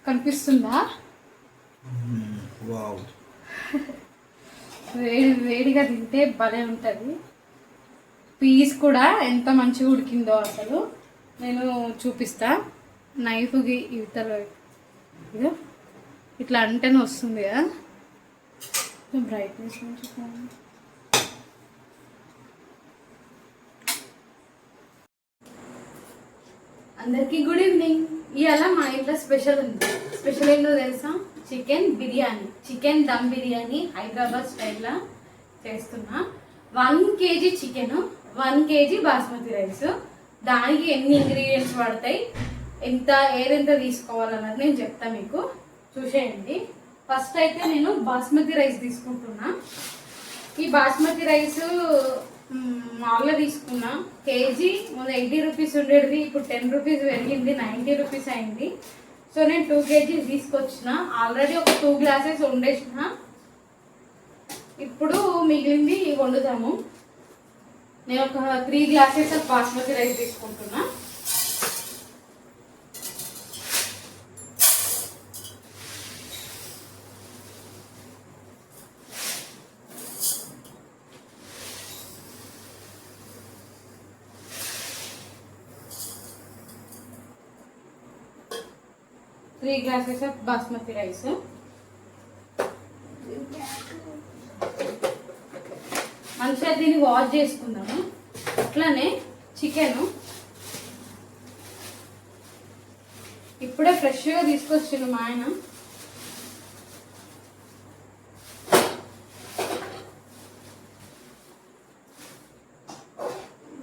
కనిపిస్తుందా? వావ్, వేడిగా తింటే భలే ఉంటుంది. పీస్ కూడా ఎంత మంచిగా ఉడికిందో అసలు నేను చూపిస్తా. నైఫ్కి ఇవతల ఇదో ఇట్లా అంటేనే వస్తుంది కదా. బ్రైట్నెస్ అందరికీ గుడ్ ఈవినింగ్. ఇవాళ మా ఇంట్లో స్పెషల్ ఉంది. స్పెషల్ ఏంటో తెలుసా? చికెన్ బిర్యానీ, చికెన్ దమ్ బిర్యానీ హైదరాబాద్ స్టైల్లో చేస్తున్నా. 1 kg chicken, 1 kg basmati rice. దానికి ఎన్ని ఇంగ్రీడియంట్స్ పడతాయి, ఏదెంత తీసుకోవాలన్నది నేను చెప్తా మీకు. చూసేయండి. ఫస్ట్ అయితే నేను బాస్మతి రైస్ తీసుకుంటున్నా. ఈ బాస్మతి రైస్ మామూలుగా తీసుకున్నా. కేజీ ముందు 80 రూపీస్ ఉండేది, ఇప్పుడు 10 రూపీస్ పెరిగింది, 90 రూపీస్ అయింది. సో నేను 2 kg తీసుకొచ్చిన. ఆల్రెడీ ఒక 2 గ్లాసెస్ వండేసిన. ఇప్పుడు మిగిలింది వండుతాము. నేను ఒక 3 గ్లాసెస్ ఆఫ్ బాస్మతి రైస్ తీసుకుంటున్నా. Three glasses of basmati rice. మంచిగా దీన్ని వాష్ చేసుకుందాము. అట్లానే చికెన్ ఇప్పుడే ఫ్రెష్గా తీసుకొచ్చిండు మా ఆయన.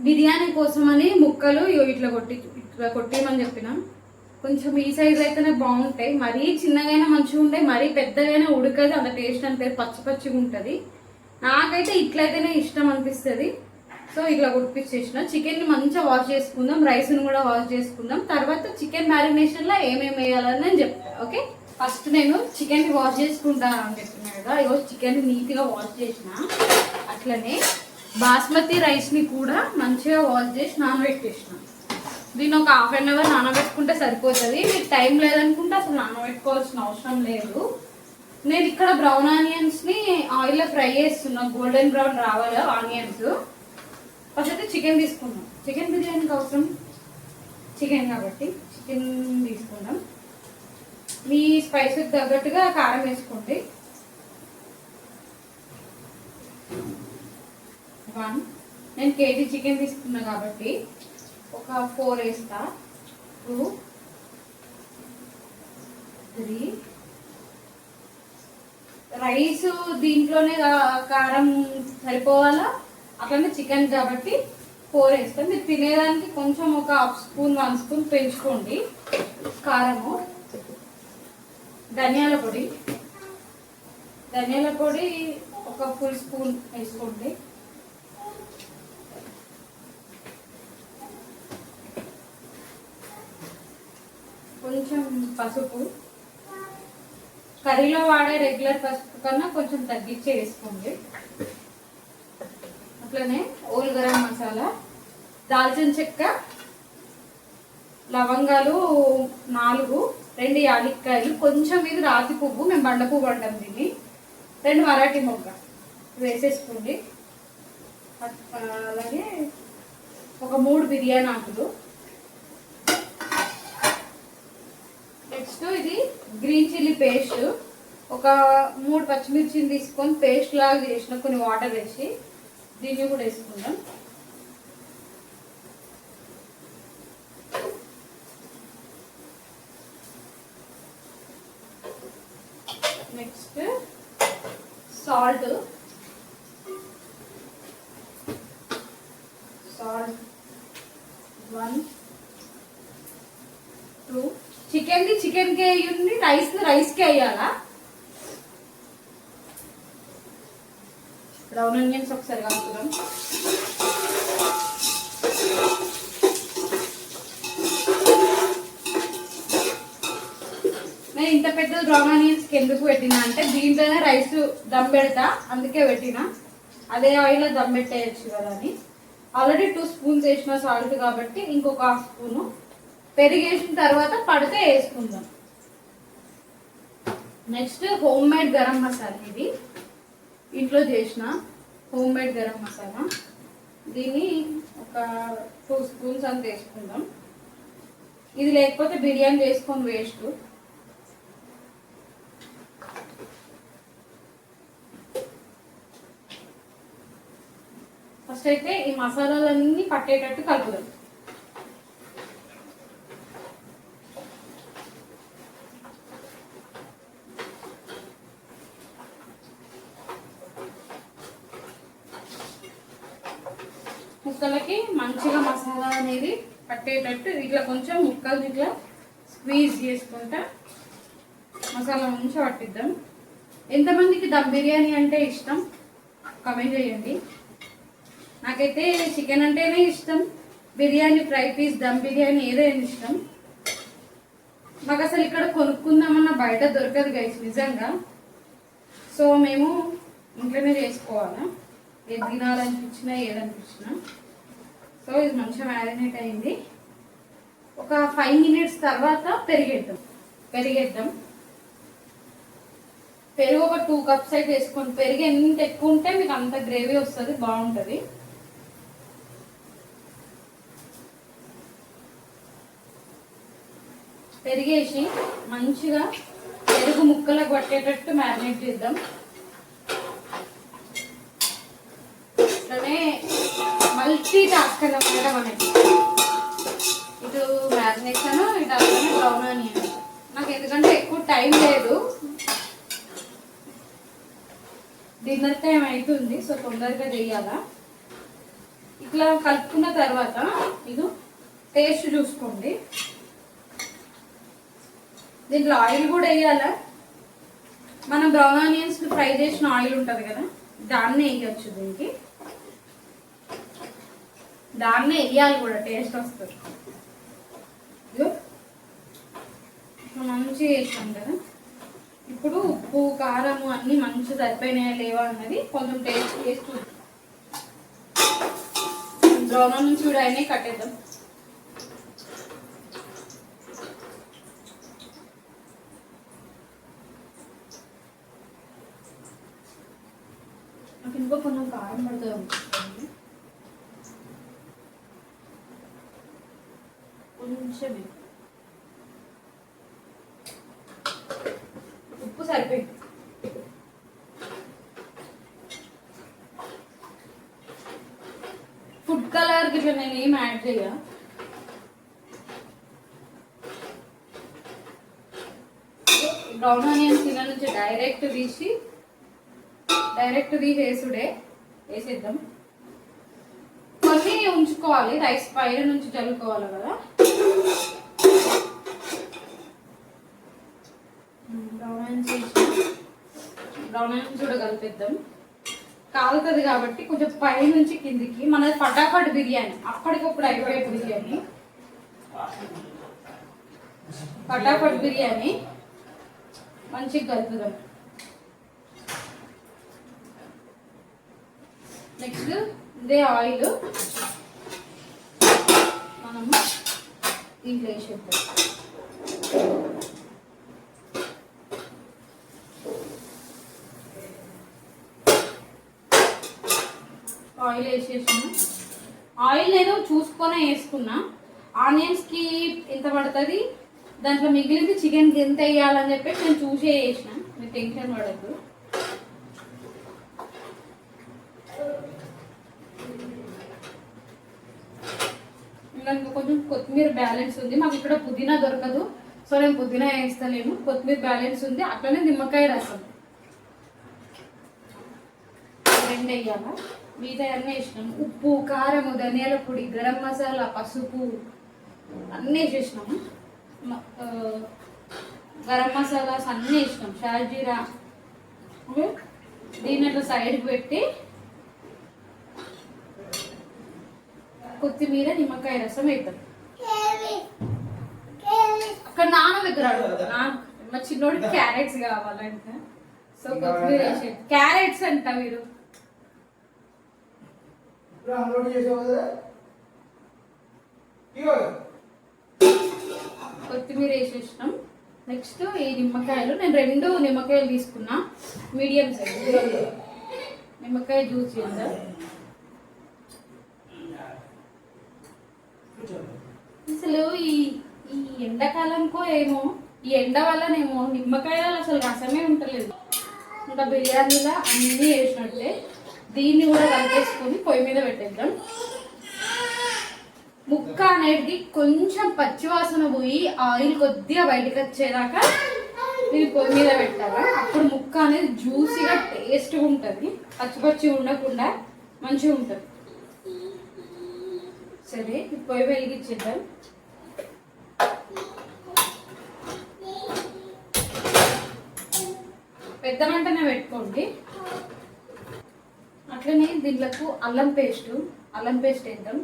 బిర్యానీ కోసమని ముక్కలు ఇట్లా కొట్టేయమని చెప్పిన. కొంచెం ఈ సైజ్ అయితేనే బాగుంటాయి. మరీ చిన్నగైనా మంచిగా ఉంటాయి, మరీ పెద్దగైనా ఉడకదు, అంత టేస్ట్ అంటే పచ్చి పచ్చిగా ఉంటుంది. నాకైతే ఇట్లయితేనే ఇష్టం అనిపిస్తుంది. సో ఇట్లా కొట్టించేసిన. చికెన్ని మంచిగా వాష్ చేసుకుందాం, రైస్ని కూడా వాష్ చేసుకుందాం. తర్వాత చికెన్ మ్యారినేషన్లో ఏమేమి వేయాలని నేను చెప్తాను. ఓకే, ఫస్ట్ నేను చికెన్ని వాష్ చేసుకుంటాను అని చెప్పిన కదా. ఈరోజు చికెన్ నీట్గా వాష్ చేసిన. అట్లనే బాస్మతి రైస్ని కూడా మంచిగా వాష్ చేసి నానబెట్టేసిన. దీన్ని ఒక 1/2 అవర్ నానబెట్టుకుంటే సరిపోతుంది. మీకు టైం లేదనుకుంటే అసలు నానబెట్టుకోవాల్సిన అవసరం లేదు. నేను ఇక్కడ బ్రౌన్ ఆనియన్స్ని ఆయిల్లో ఫ్రై చేస్తున్నా. గోల్డెన్ బ్రౌన్ రావాలి ఆనియన్స్. ఫస్ట్ అయితే చికెన్ తీసుకున్నాం. చికెన్ బిర్యానీకి అవసరం చికెన్ కాబట్టి చికెన్ తీసుకున్నాం. మీ స్పైసెస్ తగ్గట్టుగా కారం వేసుకోండి. 1 నేను కేజీ చికెన్ తీసుకున్నా కాబట్టి ఒక 4 వేస్తా. 2 3 రైస్ దీంట్లోనే కారం సరిపోవాలా. అట్లనే చికెన్ కాబట్టి 4 వేస్తాం. మీరు తినేదానికి కొంచెం ఒక 1/2 స్పూన్ 1 స్పూన్ పెంచుకోండి కారము. ధనియాల పొడి ఒక ఫుల్ స్పూన్ వేసుకోండి. కొంచెం పసుపు, కర్రీలో వాడే రెగ్యులర్ పసుపు కన్నా కొంచెం తగ్గించి వేసుకోండి. అట్లనే ఓల్ గరం మసాలా, దాల్చిన చెక్క, లవంగాలు 4, 2 యాలక్కాయలు, కొంచెం ఇది రాతి పువ్వు, మేము బండ పువ్వు అంటాం దీన్ని, 2 మరాఠీ మొగ్గ వేసేసుకోండి. అలాగే ఒక 3 బిర్యానీ ఆకులు. నెక్స్ట్ ఇది గ్రీన్ చిల్లీ పేస్ట్, ఒక 3 పచ్చిమిర్చిని తీసుకొని పేస్ట్ లాగా చేసిన, కొన్ని వాటర్ వేసి దీన్ని కూడా వేసుకుందాం. నెక్స్ట్ సాల్ట్ 1 2 చికెన్కి వేయండి, రైస్కి వేయాలా. బ్రౌన్ ఆనియన్స్ ఒకసారి కలుపుదాం. నేను ఇంత పెద్ద బ్రౌన్ ఆనియన్స్కి ఎందుకు పెట్టినా అంటే దీంట్లోనే రైస్ దమ్ పెడతా, అందుకే పెట్టినా. అదే ఆయిల్లో దమ్ పెట్టేయచ్చు కదా అని. ఆల్రెడీ 2 స్పూన్స్ వేసిన సాల్ట్ కాబట్టి ఇంకొక 1/2 స్పూను. పెరిగేసిన తర్వాత పడితే వేసుకుందాం. Next home made garam masala. ఇది ఇంట్లో చేసిన హోమ్ మేడ్ గరం మసాలా. దీన్ని ఒక 2 స్పూన్స్ అంత వేసుకుందాం. ఇది లేకపోతే బిర్యానీ చేసుకొని వేస్ట్. ఫస్ట్ అయితే ఈ మసాలాలన్నీ పట్టేటట్టు కలుపుదాం. ముక్కలకి మంచిగా మసాలా అనేది పట్టేటట్టు ఇట్లా కొంచెం ముక్కలు ఇట్లా స్క్వీజ్ చేసుకుంటా మసాలా మంచిగా పట్టిద్దాం. ఎంతమందికి దమ్ బిర్యానీ అంటే ఇష్టం కామెంట్ చేయండి. నాకైతే చికెన్ అంటేనే ఇష్టం. బిర్యానీ, ఫ్రై పీస్, దమ్ బిర్యానీ ఏదైనా ఇష్టం. మాకు అసలు ఇక్కడ కొనుక్కుందామన్నా బయట దొరకదు గైస్ నిజంగా. సో మేము ఇంట్లోనే చేసుకోవాలా, ఏది తినాలనిపించినా ఏదనిపించినా. సో ఇది మంచిగా మ్యారినేట్ అయింది. ఒక 5 మినిట్స్ తర్వాత పెరిగేద్దాం. పెరుగు ఒక 2 కప్స్ అయితే వేసుకోండి. పెరుగు ఎంత ఎక్కువ ఉంటే మీకు అంత గ్రేవీ వస్తుంది, బాగుంటుంది. పెరిగేసి మంచిగా పెరుగు ముక్కలకు పట్టేటట్టు మ్యారినేట్ చేద్దాం. ఇట్లనే మల్టీ టాస్క్ అన్నమాట మనకి. ఇటు మ్యారినేషన్, ఇటు అట్లనే బ్రౌన్ ఆనియన్. నాకు ఎందుకంటే ఎక్కువ టైం లేదు, డిన్నర్ టైం అవుతుంది. సో తొందరగా చేయాలా. ఇట్లా కలుపుకున్న తర్వాత ఇది టేస్ట్ చూసుకోండి. దీంట్లో ఆయిల్ కూడా వేయాలా. మనం బ్రౌన్ ఆనియన్స్ ఫ్రై చేసిన ఆయిల్ ఉంటుంది కదా, దాన్నే వేయచ్చు. దీనికి దాన్నే వేయాలి కూడా, టేస్ట్ వస్తుంది. మంచిగా వేసాం కదా. ఇప్పుడు ఉప్పు, కారము అన్నీ మంచిగా సరిపోయినాయా లేవా అన్నది కొంచెం టేస్ట్ చేసి చూద్దాం. బ్రౌన్ ఆనియన్స్ కూడా అయినాయి, కట్టేద్దాం. నాకు ఇంకో కొంచెం కారం పడుతుంది అనిపిస్తుంది, కొంచెమే. ఉప్పు సరిపోయింది. ఫుడ్ కలర్కి ఇట్లా నేను ఏం యాడ్ చేయ. బ్రౌన్ ఆనియన్స్ ఇలా నుంచి డైరెక్ట్ తీసేసుడే వేసేద్దాం. కొన్ని ఉంచుకోవాలి, రైస్ పైన నుంచి చల్లుకోవాలి కదా. బ్రౌన్ ఆనియన్స్ కూడా కలిపేద్దాం. కాలుతుంది కాబట్టి కొంచెం పై నుంచి కిందికి. మనది ఫటాఫట్ బిర్యానీ, అప్పటికప్పుడు అయిపోయే బిర్యానీ. ఫటాఫట్ బిర్యానీ మంచిగా కలుపుదాం. నెక్స్ట్ ఇదే ఆయిల్ మనం దీంట్లో వేసేద్దాం. ఆయిల్ వేసేసాను. ఆయిల్ నేను చూసుకొనే వేసుకున్నా. ఆనియన్స్కి ఎంత పడుతుంది, దాంట్లో మిగిలింది చికెన్కి ఎంత వేయాలని చెప్పేసి నేను చూసే వేసిన. మీరు టెన్షన్ పడద్దు. ఇంకా కొంచెం కొత్తిమీర బ్యాలెన్స్ ఉంది. మాకు ఇక్కడ పుదీనా దొరకదు, సో నేను పుదీనా వేస్తలేను. కొత్తిమీర బ్యాలెన్స్ ఉంది. అట్లనే నిమ్మకాయ రసం 2 వేయాలా. మిగతా అన్నీ వేసినాము. ఉప్పు, కారము, ధనియాల పొడి, గరం మసాలా, పసుపు అన్నీ వేసేసినాము. గరం మసాలాస్ అన్నీ వేసినాం, షాజీరా. దీన్ని అట్లా సైడ్కి పెట్టి కొత్తిమీర, నిమ్మకాయ రసం వేద్దాం. అక్కడ నాన్న దగ్గరాడు, మా చిన్నోడికి క్యారెట్స్ కావాలంట. సో కొత్తిమీర వేసే క్యారెట్స్ అంట. మీరు కొత్తిమీర వేసేసినాం. నెక్స్ట్ ఈ నిమ్మకాయలు, నేను 2 నిమ్మకాయలు తీసుకున్నా, మీడియం సైజ్ నిమ్మకాయ జ్యూస్ చేద్దాం. అసలు ఈ ఈ ఎండాకాలంకో ఏమో, ఈ ఎండ వల్లనేమో నిమ్మకాయలు అసలు రసమే ఉంటలేదు. ఇంకా బిర్యానీలో అన్నీ వేసినట్టే దీన్ని కూడా కలిపేసుకొని పొయ్యి మీద పెట్టేద్దాం. ముక్క అనేది కొంచెం పచ్చివాసన పోయి ఆయిల్ కొద్దిగా బయటకు వచ్చేదాకా ఇది పొయ్యి మీద పెట్టాలి. అప్పుడు ముక్క అనేది జ్యూసీగా టేస్ట్గా ఉంటుంది, పచ్చి ఉండకుండా మంచిగా ఉంటుంది. సరే పొయ్యి వెలిగించేద్దాం. పెద్ద మంటనే పెట్టుకోండి. అట్లనే దీంట్లకు అల్లం పేస్ట్ వేద్దాం.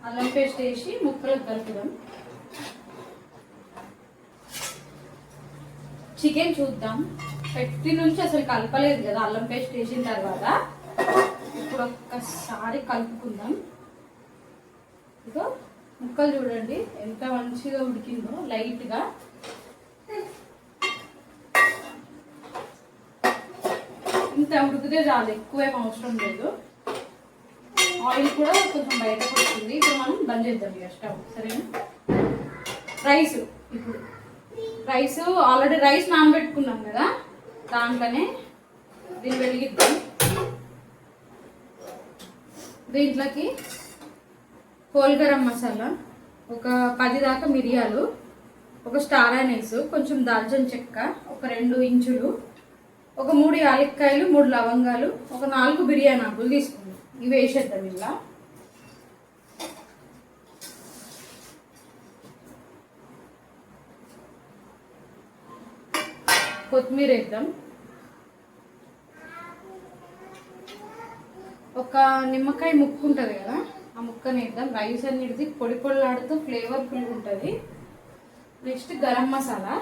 అల్లం పేస్ట్ వేసి ముక్కలకు కలుపుదాం. చికెన్ చూద్దాం. పెట్టి నుంచి అసలు కలపలేదు కదా అల్లం పేస్ట్ వేసిన తర్వాత. ఇప్పుడు ఒక్కసారి కలుపుకుందాం. ఇదో ముక్కలు చూడండి ఎంత మంచిగా ఉడికిందో, లైట్గా. ఇంత ఉడికితే చాలు, ఎక్కువేం అవసరం లేదు. ఆయిల్ కూడా కొంచెం బయటకు వస్తుంది. ఇప్పుడు మనం బంద్ చేద్దాం ఇక స్టవ్. సరేనా? రైస్, ఇప్పుడు ఆల్రెడీ రైస్ నానబెట్టుకున్నాం కదా, దాంట్లోనే దీన్ని వెలిగిద్దాం. దీంట్లోకి హోల్ గరం మసాలా, ఒక 10 దాకా మిరియాలు, ఒక స్టార్ అనీస్, కొంచెం దాల్చిన చెక్క, ఒక 2 ఇంచులు, ఒక 3 యాలక్కాయలు, 3 లవంగాలు, ఒక 4 బిర్యానీ ఆకులు తీసుకున్నాం. ఇవి వేసేద్దాం. ఇలా కొత్తిమీర వేద్దాం. ఒక నిమ్మకాయ ముక్క ఉంటుంది కదా, ఆ ముక్కని వేద్దాం. రైస్ అనేది పొడి పొడిలాడుతూ ఫ్లేవర్ఫుల్ ఉంటుంది. నెక్స్ట్ గరం మసాలా,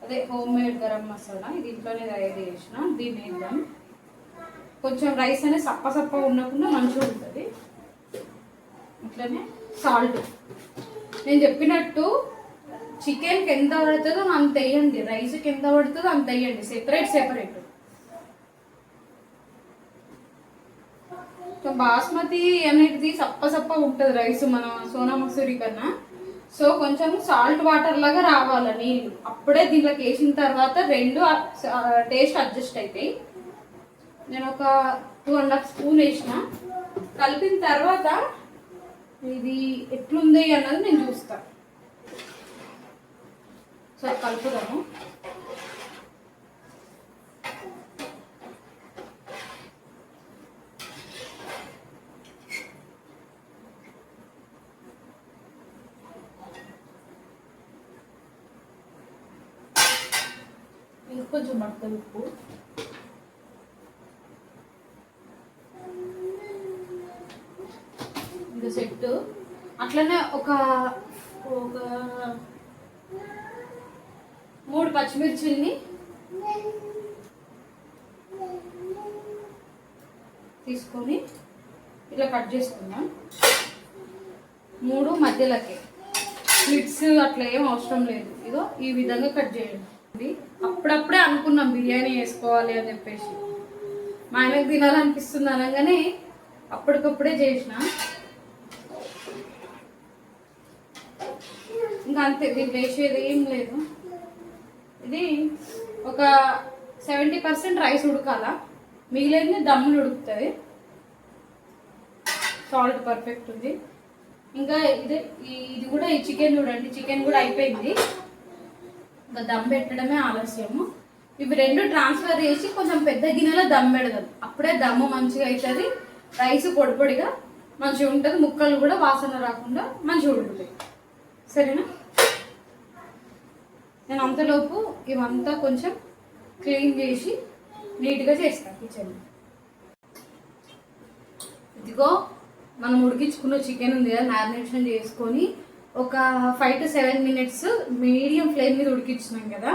అదే హోమ్ మేడ్ గరం మసాలా, ఇది ఇంట్లోనే తయారు చేసిన, దీన్ని వేద్దాం. కొంచెం రైస్ అనేది సప్ప ఉండకుండా మంచిగా ఉంటుంది. అట్లనే సాల్ట్, నేను చెప్పినట్టు చికెన్కి ఎంత పడుతుందో అంత వేయండి, రైస్కి ఎంత పడుతుందో అంత వేయండి, సెపరేట్. బాస్మతి అనేది సప్ప ఉంటుంది రైస్ మన సోనా మసూరి కన్నా. సో కొంచెం సాల్ట్ వాటర్ లాగా రావాలి నీళ్ళు. అప్పుడే దీంట్లోకి వేసిన తర్వాత 2 టేస్ట్ అడ్జస్ట్ అవుతాయి. నేను ఒక 2.5 స్పూన్ వేసిన. కలిపిన తర్వాత ఇది ఎట్లుంది అన్నది నేను చూస్తాను. సో కలుపుదాము. ఇంకొంచెం పడుతుంది ఉప్పు. ఇంకా సెట్. అట్లనే ఒక 3 పచ్చిమిర్చిల్ని తీసుకొని ఇలా కట్ చేసుకుందాం. 3 మధ్యలోకి, స్లిట్స్ అట్లా ఏం అవసరం లేదు. ఇదో ఈ విధంగా కట్ చేయండి. అప్పుడప్పుడే అనుకున్నాం బిర్యానీ వేసుకోవాలి అని చెప్పేసి, మా ఆయనకు తినాలనిపిస్తుంది అనగానే అప్పటికప్పుడే చేసిన. ఇంకా అంతే, దీన్ని వేసేది ఏం లేదు. ఇది ఒక 70% రైస్ ఉడకాల, మిగిలింది దమ్ములు ఉడుకుతుంది. సాల్ట్ పర్ఫెక్ట్ ఉంది. ఇంకా ఇది కూడా, ఈ చికెన్ చూడండి, చికెన్ కూడా అయిపోయింది. ఇంకా దమ్ పెట్టడమే ఆలస్యము. ఇవి 2 ట్రాన్స్ఫర్ చేసి కొంచెం పెద్ద గిన్నెలో దమ్ పెడదాం. అప్పుడే దమ్ము మంచిగా అవుతుంది, రైస్ పొడిగా మంచిగా ఉంటుంది, ముక్కలు కూడా వాసన రాకుండా మంచిగా ఉడుకుతాయి. సరేనా? నేను అంతలోపు ఇవంతా కొంచెం క్లీన్ చేసి నీట్గా చేస్తాను కిచెన్. ఇదిగో మనం ఉడికించుకున్న చికెన్ ఉంది కదా, మ్యారినేషన్ చేసుకొని ఒక 5 to 7 minutes మీడియం ఫ్లేమ్ మీద ఉడికించినాం కదా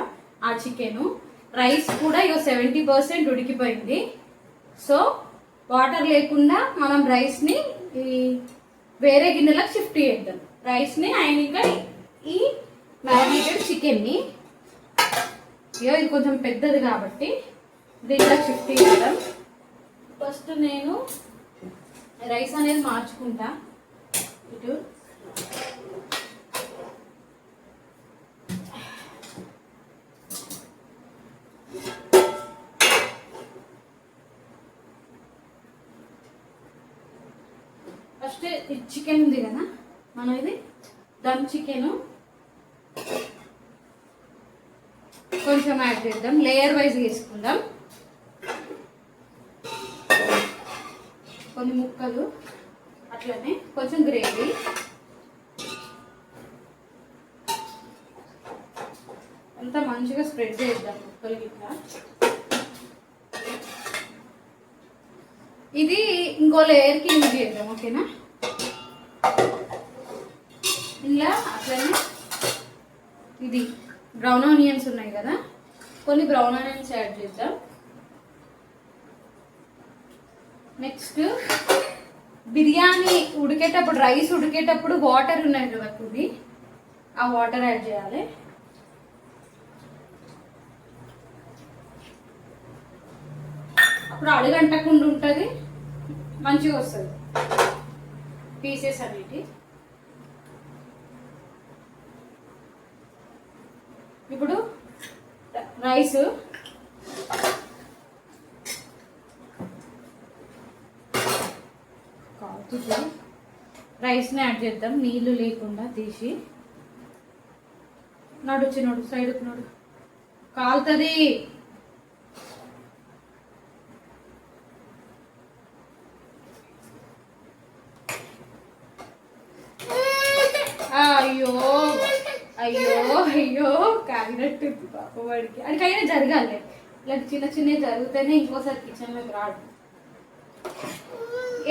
ఆ చికెను. రైస్ కూడా ఇక 70% ఉడికిపోయింది. సో వాటర్ లేకుండా మనం రైస్ని ఈ వేరే గిన్నెలకు షిఫ్ట్ చేద్దాం. రైస్ని అండ్ ఇంకా ఈ మ్యారినేటెడ్ చికెన్ని ఇది కొంచెం పెద్దది కాబట్టి దీంట్లో షిఫ్ట్ చేద్దాం. ఫస్ట్ నేను రైస్ అనేది మార్చుకుంటా. ఇటు ఫస్ట్ చికెన్ ఉంది కదా, మనం ఇది దమ్ చికెన్ కొంచెం యాడ్ చేద్దాం. లేయర్ వైజ్ వేసుకుందాం. కొన్ని ముక్కలు, అట్లనే కొంచెం గ్రేవీ, అంతా మంచిగా స్ప్రెడ్ చేద్దాం ముక్కలు ఇట్లా. ఇది ఇంకో లేయర్కి యూజ్ చేద్దాం. ఓకేనా? ఇలా అట్లనే ఇది బ్రౌన్ ఆనియన్స్ ఉన్నాయి కదా, కొన్ని బ్రౌన్ ఆనియన్స్ యాడ్ చేద్దాం. నెక్స్ట్ బిర్యానీ ఉడికేటప్పుడు, రైస్ ఉడికేటప్పుడు వాటర్ ఉన్నాయి కదా కొన్ని, ఆ వాటర్ యాడ్ చేయాలి. అప్పుడు అడుగంటకుండా ఉంటుంది, మంచిగా వస్తుంది పీసెస్ అనేవి. ఇప్పుడు రైస్ రైస్ని యాడ్ చేద్దాం, నీళ్ళు లేకుండా తీసి. నడుచి నడు సైడ్కి నడు, కాలుతుంది. అయ్యో అయ్యో అయ్యో కాగినట్టు పాప వాడికి. అడికైనా జరగాలి, ఇలాంటి చిన్న చిన్నవి జరిగితేనే ఇంకోసారి కిచెన్లోకి రాడు.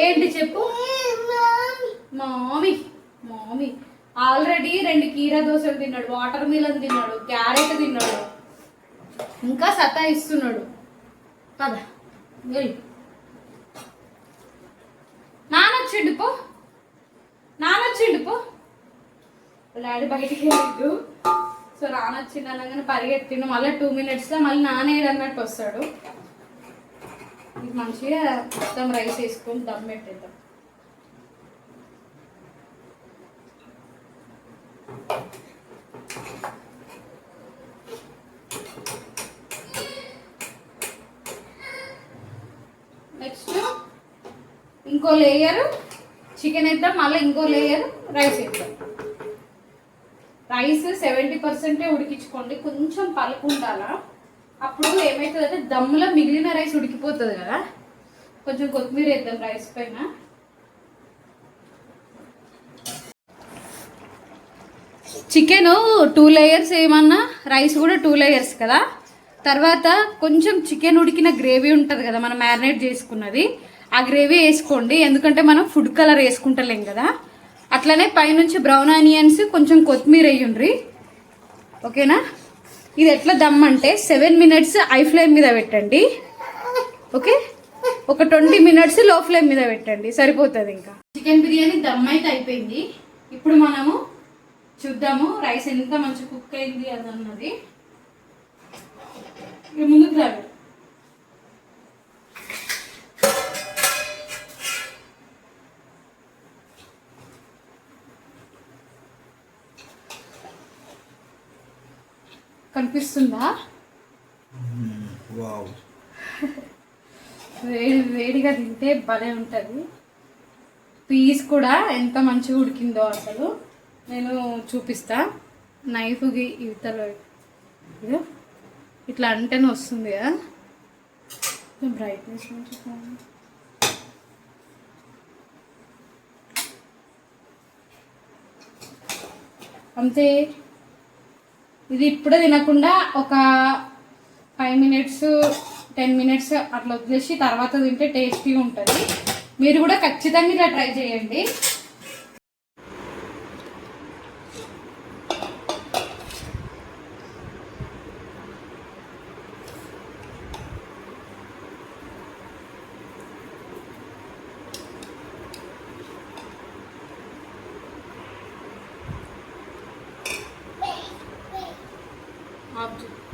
ఏంటి చెప్పు? మామీ మామీ ఆల్రెడీ 2 కీరా దోశలు తిన్నాడు, వాటర్ మిలన్ తిన్నాడు, క్యారెట్ తిన్నాడు, ఇంకా సతాయిస్తున్నాడు. కదా నానొచ్చిండు పో, నానొచ్చిండు పో. డాడీ బయటికి వెళ్ళిద్దు. సో నానొచ్చిండు అనగానే పరిగెత్తిండు. మళ్ళీ 2 minutesలో మళ్ళీ నానేడు అన్నట్టు వస్తాడు. ఇది మంచిగా మొత్తం రైస్ వేసుకొని దమ్ పెట్టేద్దాం. నెక్స్ట్ ఇంకో లేయర్ చికెన్ వేద్దాం, మళ్ళీ ఇంకో లేయర్ రైస్ వేద్దాం. రైస్ 70% ఉడికించుకోండి, కొంచెం పలుకుండాలా. అప్పుడు ఏమవుతుందంటే దమ్ములో మిగిలిన రైస్ ఉడికిపోతుంది కదా. కొంచెం కొత్తిమీర వేద్దాం రైస్ పైన. చికెన్ 2 layers ఏమన్నా, రైస్ కూడా 2 layers కదా. తర్వాత కొంచెం చికెన్ ఉడికిన గ్రేవీ ఉంటుంది కదా మనం మ్యారినేట్ చేసుకున్నది, ఆ గ్రేవీ వేసుకోండి. ఎందుకంటే మనం ఫుడ్ కలర్ వేసుకుంటలేం కదా. అట్లనే పైనుంచి బ్రౌన్ ఆనియన్స్, కొంచెం కొత్తిమీర వేయండి. ఓకేనా? ఇది ఎట్లా దమ్ అంటే 7 minutes హై ఫ్లేమ్ మీద పెట్టండి. ఓకే, ఒక 20 minutes లో ఫ్లేమ్ మీద పెట్టండి, సరిపోతుంది. ఇంకా చికెన్ బిర్యానీ దమ్ అయితే అయిపోయింది. ఇప్పుడు మనము చూద్దాము రైస్ ఎంత మంచి కుక్ అయింది అది అన్నది. ముందుకు రాదు. కనిపిస్తుందా? వేడి వేడిగా తింటే భలే ఉంటుంది. పీస్ కూడా ఎంత మంచిగా ఉడికిందో అసలు నేను చూపిస్తా. నైఫ్కి ఇవతల ఇట్లా అంటేనే వస్తుంది కదా. బ్రైట్నెస్ అంతే. ఇది ఇప్పుడే తినకుండా ఒక 5 minutes 10 minutes అట్లా వదిలేసి తర్వాత తింటే టేస్టీగా ఉంటుంది. మీరు కూడా ఖచ్చితంగా ఇలా ట్రై చేయండి. బాబు